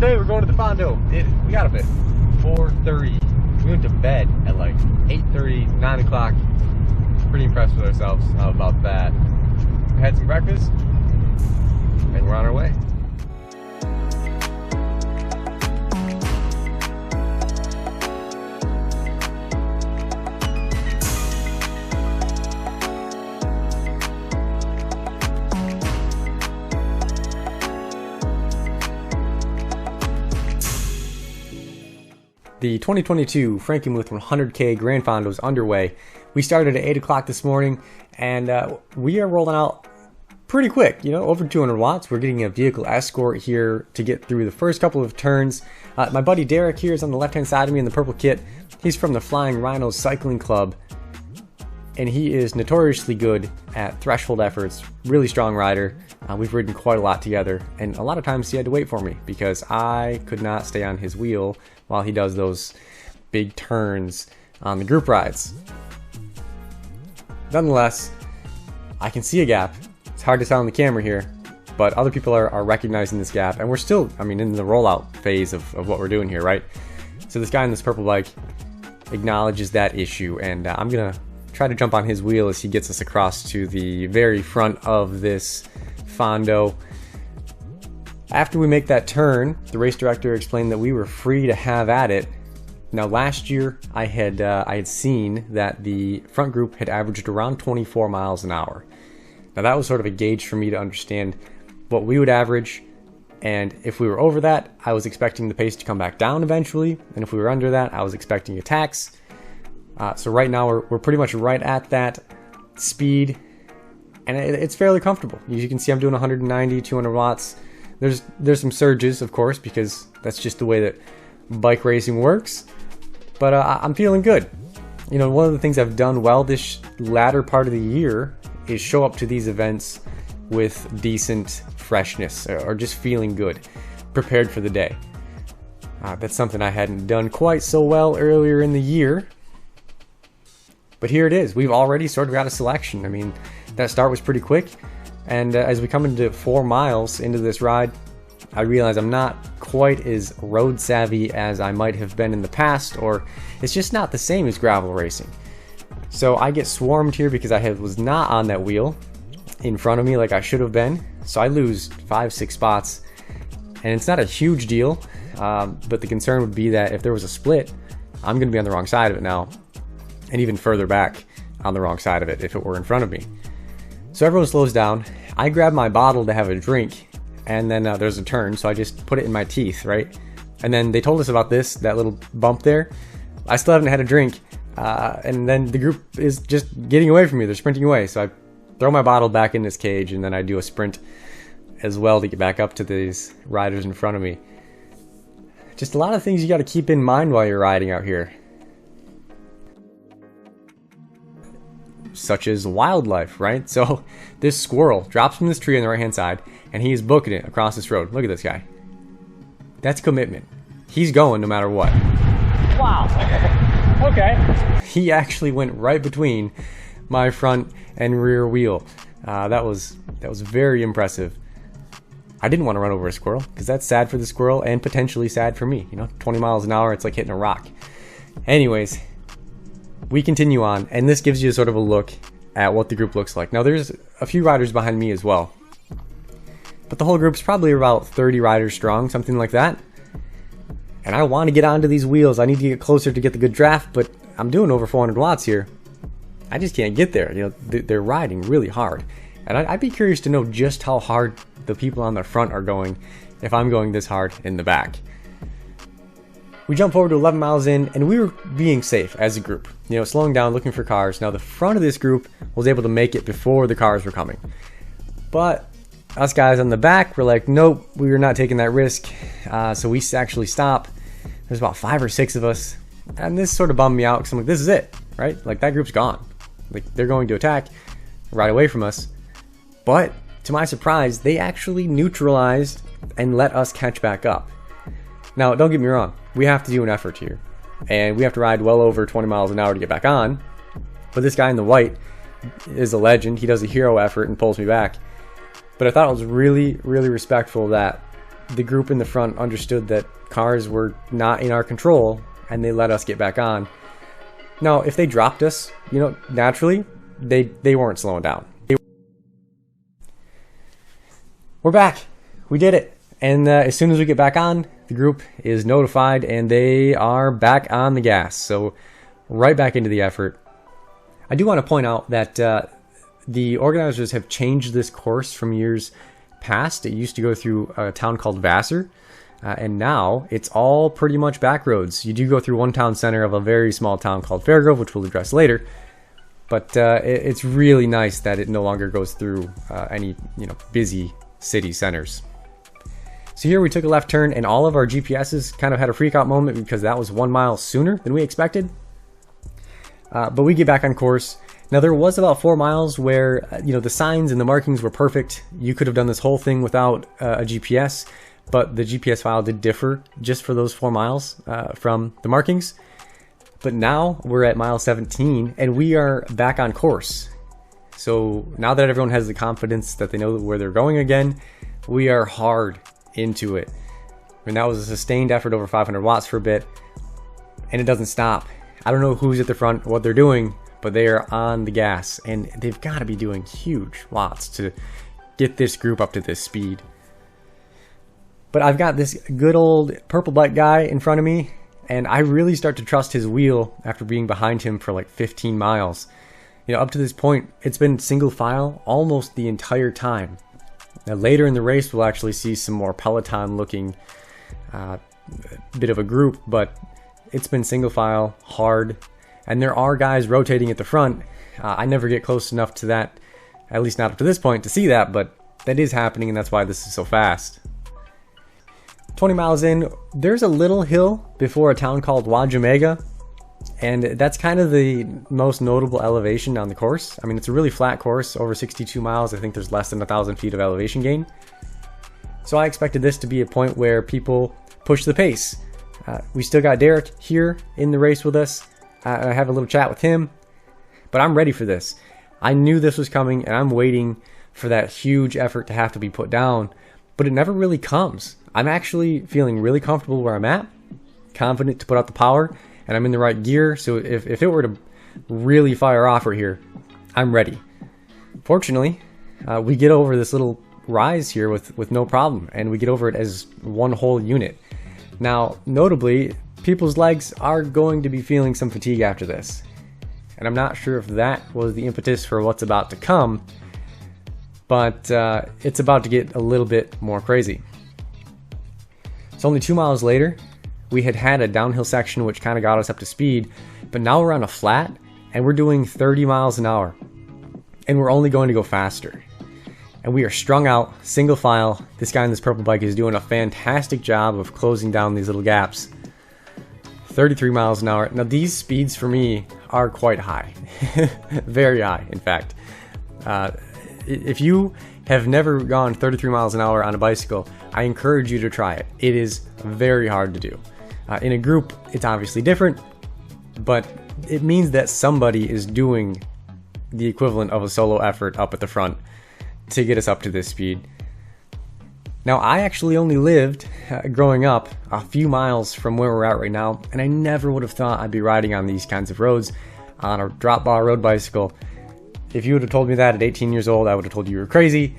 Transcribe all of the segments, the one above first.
day we're going to the Fondo. We got up at 4:30. We went to bed at like 8:30, 9 o'clock. Pretty impressed with ourselves about that. We had some breakfast, and we're on our way. The 2022 Frankenmuth 100K Grand Fondo is underway. We started at 8 o'clock this morning, and we are rolling out pretty quick, over 200 watts. We're getting a vehicle escort here to get through the first couple of turns. My buddy Derek here is on the left-hand side of me in the purple kit. He's from the Flying Rhinos Cycling Club, and he is notoriously good at threshold efforts, really strong rider. We've ridden quite a lot together, and a lot of times he had to wait for me because I could not stay on his wheel while he does those big turns on the group rides. Nonetheless, I can see a gap. It's hard to tell on the camera here, but other people are recognizing this gap, and we're still, in the rollout phase of what we're doing here, right? So this guy on this purple bike acknowledges that issue, and I'm gonna try to jump on his wheel as he gets us across to the very front of this Fondo. After we make that turn, the race director explained that we were free to have at it. Now last year I had seen that the front group had averaged around 24 miles an hour. Now that was sort of a gauge for me to understand what we would average, and if we were over that, I was expecting the pace to come back down eventually, and if we were under that, I was expecting attacks. So right now we're pretty much right at that speed, and it's fairly comfortable. As you can see, I'm doing 190, 200 watts. There's some surges, of course, because that's just the way that bike racing works. But I'm feeling good. One of the things I've done well this latter part of the year is show up to these events with decent freshness, or just feeling good, prepared for the day. That's something I hadn't done quite so well earlier in the year. But here it is. We've already sort of got a selection. That start was pretty quick. And as we come into 4 miles into this ride, I realize I'm not quite as road savvy as I might have been in the past, or it's just not the same as gravel racing. So I get swarmed here because I was not on that wheel in front of me like I should have been. So I lose 5-6 spots, and it's not a huge deal, but the concern would be that if there was a split, I'm going to be on the wrong side of it now, and even further back on the wrong side of it if it were in front of me. So everyone slows down. I grab my bottle to have a drink, and then there's a turn, so I just put it in my teeth, right? And then they told us about that little bump there. I still haven't had a drink, and then the group is just getting away from me. They're sprinting away, so I throw my bottle back in this cage, and then I do a sprint as well to get back up to these riders in front of me. Just a lot of things you got to keep in mind while you're riding out here, such as wildlife, right? So this squirrel drops from this tree on the right hand side, and he is booking it across this road. Look at this guy. That's commitment. He's going no matter what. Wow. Okay. He actually went right between my front and rear wheel. That was very impressive. I didn't want to run over a squirrel because that's sad for the squirrel and potentially sad for me. 20 miles an hour, it's like hitting a rock. Anyways, we continue on, and this gives you sort of a look at what the group looks like. Now there's a few riders behind me as well, but the whole group's probably about 30 riders strong, something like that. And I want to get onto these wheels. I need to get closer to get the good draft, but I'm doing over 400 watts here. I just can't get there. They're riding really hard, and I'd be curious to know just how hard the people on the front are going if I'm going this hard in the back. We jump forward to 11 miles in, and we were being safe as a group, slowing down, looking for cars. Now the front of this group was able to make it before the cars were coming, but us guys on the back were like, nope, we were not taking that risk. So we actually stop. There's about 5 or 6 of us, and this sort of bummed me out because I'm like, this is it, right? Like, that group's gone. Like, they're going to attack right away from us. But to my surprise, they actually neutralized and let us catch back up. Now, don't get me wrong, we have to do an effort here, and we have to ride well over 20 miles an hour to get back on. But this guy in the white is a legend. He does a hero effort and pulls me back. But I thought it was really, really respectful that the group in the front understood that cars were not in our control, and they let us get back on. Now, if they dropped us, you know, naturally, they weren't slowing down. We're back. We did it. And as soon as we get back on, the group is notified and they are back on the gas. So right back into the effort. I do want to point out that the organizers have changed this course from years past. It used to go through a town called Vassar. And now it's all pretty much back roads. You do go through one town center of a very small town called Fairgrove, which we'll address later. But it's really nice that it no longer goes through any busy city centers. So here we took a left turn and all of our GPSs kind of had a freak out moment because that was 1 mile sooner than we expected. But we get back on course. Now there was about 4 miles where the signs and the markings were perfect. You could have done this whole thing without a GPS, but the GPS file did differ just for those 4 miles from the markings. But now we're at mile 17 and we are back on course. So now that everyone has the confidence that they know where they're going again, we are hard into it. And that was a sustained effort over 500 watts for a bit, and it doesn't stop. I don't know who's at the front, what they're doing, but they are on the gas, and they've got to be doing huge watts to get this group up to this speed. But I've got this good old purple bike guy in front of me, and I really start to trust his wheel after being behind him for like 15 miles. Up to this point, it's been single file almost the entire time. Now later in the race, we'll actually see some more Peloton looking bit of a group, but it's been single file, hard, and there are guys rotating at the front. I never get close enough to that, at least not up to this point, to see that, but that is happening, and that's why this is so fast. 20 miles in, there's a little hill before a town called Wajimega, and that's kind of the most notable elevation on the course. I mean, it's a really flat course, over 62 miles. I think there's less than 1,000 feet of elevation gain. So I expected this to be a point where people push the pace. We still got Derek here in the race with us. I have a little chat with him, but I'm ready for this. I knew this was coming, and I'm waiting for that huge effort to have to be put down, but it never really comes. I'm actually feeling really comfortable where I'm at, confident to put out the power, and I'm in the right gear, so if it were to really fire off right here, I'm ready. Fortunately, we get over this little rise here with no problem, and we get over it as one whole unit. Now, notably, people's legs are going to be feeling some fatigue after this, and I'm not sure if that was the impetus for what's about to come, but it's about to get a little bit more crazy. It's only 2 miles later. We had a downhill section which kind of got us up to speed, but now we're on a flat and we're doing 30 miles an hour, and we're only going to go faster. And we are strung out, single file. This guy on this purple bike is doing a fantastic job of closing down these little gaps. 33 miles an hour. Now these speeds for me are quite high, very high in fact. If you have never gone 33 miles an hour on a bicycle, I encourage you to try it. It is very hard to do. In a group, it's obviously different, but it means that somebody is doing the equivalent of a solo effort up at the front to get us up to this speed. Now, I actually only lived, growing up, a few miles from where we're at right now, and I never would have thought I'd be riding on these kinds of roads on a drop bar road bicycle. If you would have told me that at 18 years old, I would have told you were crazy,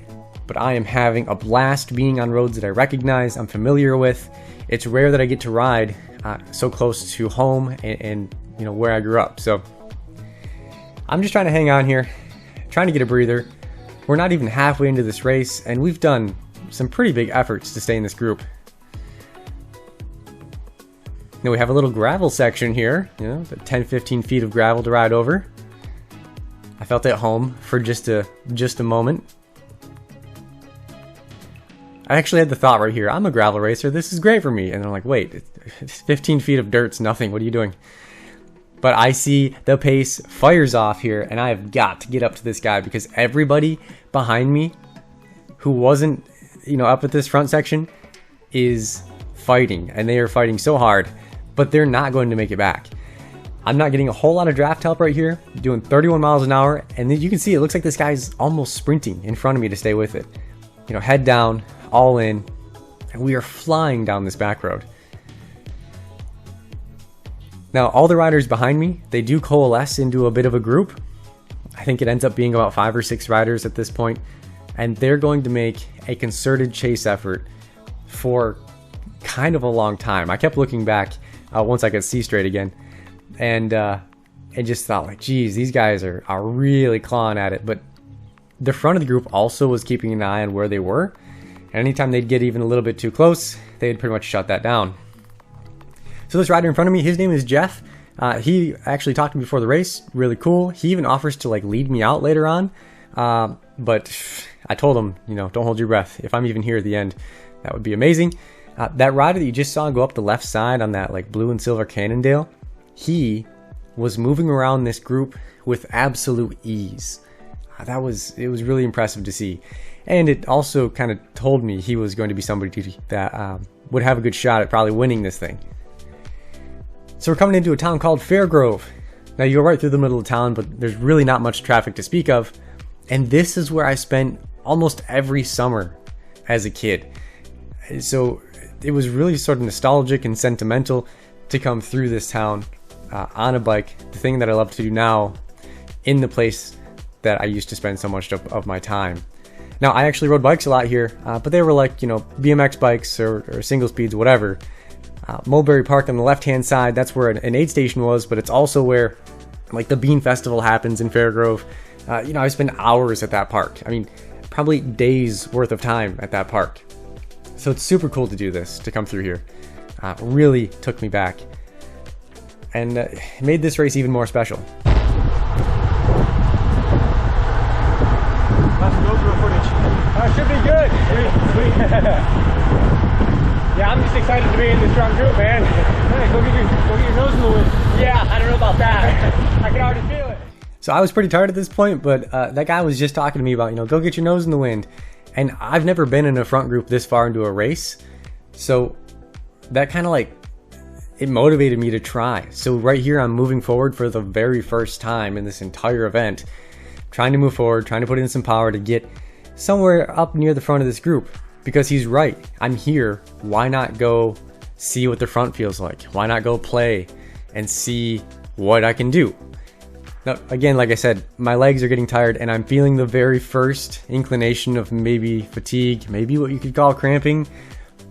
but I am having a blast being on roads that I recognize, I'm familiar with. It's rare that I get to ride so close to home and where I grew up. So I'm just trying to hang on here, trying to get a breather. We're not even halfway into this race, and we've done some pretty big efforts to stay in this group. Now we have a little gravel section here, the 10-15 feet of gravel to ride over. I felt at home for just a moment. I actually had the thought right here, I'm a gravel racer, this is great for me. And I'm like, wait, 15 feet of dirt's nothing, what are you doing? But I see the pace fires off here, and I have got to get up to this guy because everybody behind me who wasn't, up at this front section is fighting, and they are fighting so hard, but they're not going to make it back. I'm not getting a whole lot of draft help right here, doing 31 miles an hour, and then you can see it looks like this guy's almost sprinting in front of me to stay with it. Head down, all in, and we are flying down this back road. Now, all the riders behind me, they do coalesce into a bit of a group. I think it ends up being about 5 or 6 riders at this point, and they're going to make a concerted chase effort for kind of a long time. I kept looking back once I could see straight again, and just thought like, geez, these guys are really clawing at it. But the front of the group also was keeping an eye on where they were, and anytime they'd get even a little bit too close, they'd pretty much shut that down. So this rider in front of me, his name is Jeff. He actually talked to me before the race, really cool. He even offers to like lead me out later on, but I told him, you know, don't hold your breath. If I'm even here at the end, that would be amazing. That rider that you just saw go up the left side on that like blue and silver Cannondale, he was moving around this group with absolute ease. It was really impressive to see, and it also kind of told me he was going to be somebody that would have a good shot at probably winning this thing. So we're coming into a town called Fairgrove. Now you go right through the middle of town, but there's really not much traffic to speak of. And this is where I spent almost every summer as a kid. So it was really sort of nostalgic and sentimental to come through this town on a bike. The thing that I love to do now in the place that I used to spend so much of my time. Now I actually rode bikes a lot here, but they were like, you know, BMX bikes or single speeds, whatever. Mulberry Park on the left-hand side, that's where an aid station was, but it's also where like the Bean Festival happens in Fairgrove. You know, I spend hours at that park. I mean, probably days worth of time at that park. So it's super cool to do this, to come through here. Really took me back, and made this race even more special. That's GoPro footage. Should be good. Sweet. Yeah, I'm just excited to be in this strong group, man. Hey, go get your nose in the wind. Yeah, I don't know about that. I can already feel it. So I was pretty tired at this point, but that guy was just talking to me about, you know, go get your nose in the wind. And I've never been in a front group this far into a race. So that kind of like, it motivated me to try. So right here, I'm moving forward for the very first time in this entire event. Trying to move forward, trying to put in some power to get somewhere up near the front of this group. Because he's right, I'm here, why not go see what the front feels like? Why not go play and see what I can do? Now, again, like I said, my legs are getting tired and I'm feeling the very first inclination of maybe fatigue, maybe what you could call cramping,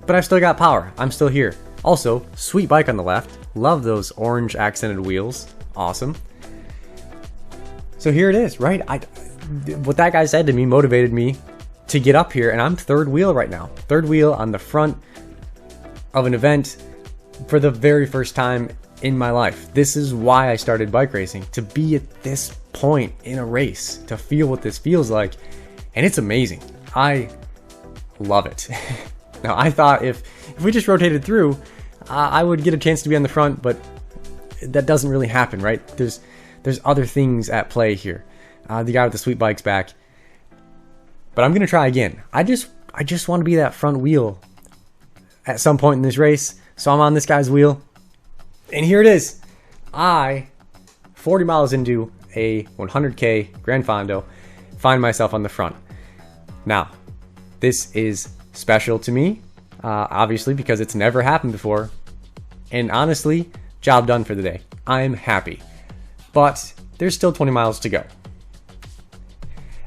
but I've still got power, I'm still here. Also, sweet bike on the left, love those orange accented wheels, awesome. So here it is, right? What that guy said to me motivated me to get up here, and I'm third wheel right now. Third wheel on the front of an event for the very first time in my life. This is why I started bike racing, to be at this point in a race, to feel what this feels like, and it's amazing. I love it. Now, I thought if we just rotated through, I would get a chance to be on the front, but that doesn't really happen, right? There's other things at play here. The guy with the sweet bike's back. But I'm gonna try again. I just want to be that front wheel at some point in this race. So I'm on this guy's wheel, and here it is. 40 miles into a 100K Grand Fondo, find myself on the front. Now, this is special to me, obviously because it's never happened before, and honestly, job done for the day. I'm happy, but there's still 20 miles to go.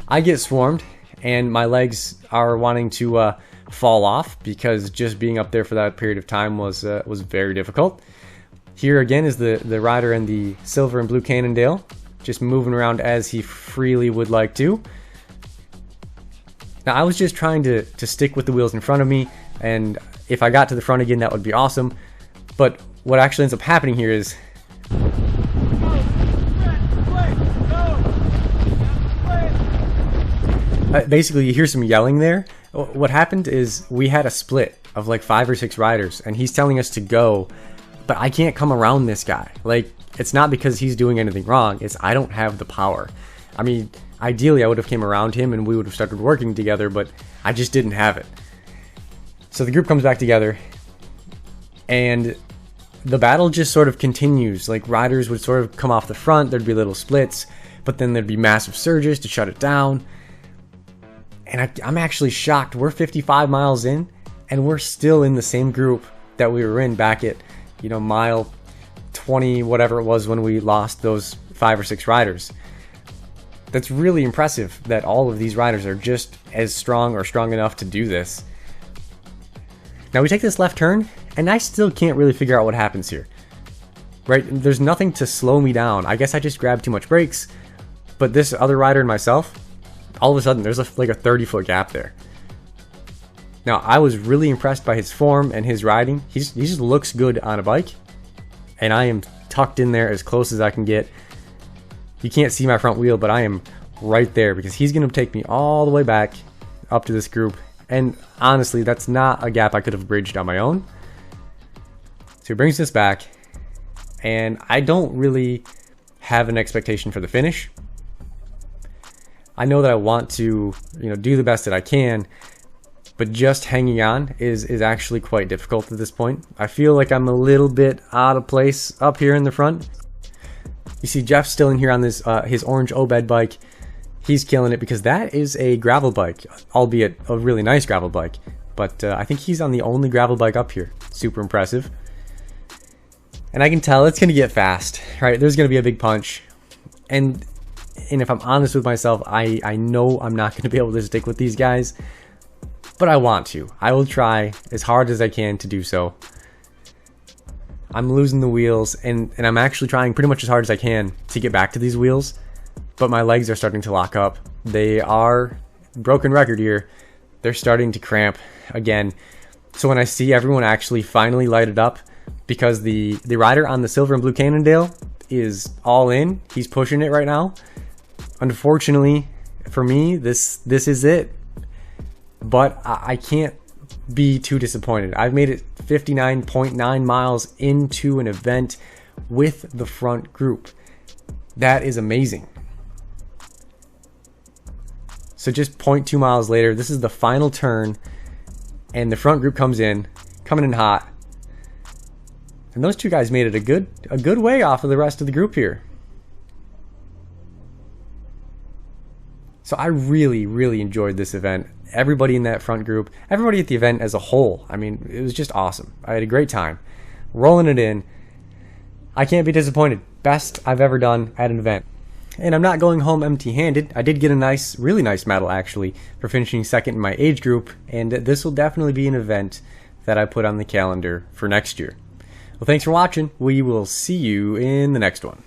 I get swarmed, and my legs are wanting to fall off because just being up there for that period of time was very difficult. Here again is the rider in the silver and blue Cannondale, just moving around as he freely would like to. Now I was just trying to stick with the wheels in front of me, and if I got to the front again, that would be awesome. But what actually ends up happening here is basically, you hear some yelling there. What happened is we had a split of like 5 or 6 riders, and he's telling us to go, but I can't come around this guy. Like, it's not because he's doing anything wrong, it's I don't have the power. I mean, ideally I would have came around him and we would have started working together, but I just didn't have it. So the group comes back together, and the battle just sort of continues. Like, riders would sort of come off the front, there'd be little splits, but then there'd be massive surges to shut it down. And I'm actually shocked. We're 55 miles in, And we're still in the same group that we were in back at, you know, mile 20, whatever it was when we lost those 5 or 6 riders. That's really impressive that all of these riders are just as strong or strong enough to do this. Now we take this left turn, and I still can't really figure out what happens here. Right? There's nothing to slow me down. I guess I just grabbed too much brakes, but this other rider and myself, all of a sudden there's like a 30-foot gap there. Now I was really impressed by his form and his riding. He just looks good on a bike, and I am tucked in there as close as I can get. You can't see my front wheel, but I am right there because he's going to take me all the way back up to this group. And honestly, that's not a gap I could have bridged on my own. So he brings this back, and I don't really have an expectation for the finish. I know that I want to, you know, do the best that I can, but just hanging on is actually quite difficult at this point. I feel like I'm a little bit out of place up here in the front. You see Jeff's still in here on this his orange Obed bike. He's killing it because that is a gravel bike, albeit a really nice gravel bike. But I think he's on the only gravel bike up here. Super impressive. And I can tell it's going to get fast, right? There's going to be a big punch. And if I'm honest with myself, I know I'm not going to be able to stick with these guys. But I want to. I will try as hard as I can to do so. I'm losing the wheels, and I'm actually trying pretty much as hard as I can to get back to these wheels. But my legs are starting to lock up. They are, broken record here, they're starting to cramp again. So when I see everyone actually finally lighted up, because the rider on the silver and blue Cannondale is all in, he's pushing it right now. Unfortunately for me, this is it. But I can't be too disappointed. I've made it 59.9 miles into an event with the front group. That is amazing. So just 0.2 miles later, this is the final turn, and the front group comes in, coming in hot. And those two guys made it a good way off of the rest of the group here. So I really, really enjoyed this event. Everybody in that front group, everybody at the event as a whole. I mean, it was just awesome. I had a great time. Rolling it in. I can't be disappointed. Best I've ever done at an event. And I'm not going home empty-handed. I did get a really nice medal actually for finishing second in my age group, and this will definitely be an event that I put on the calendar for next year. Well, thanks for watching. We will see you in the next one.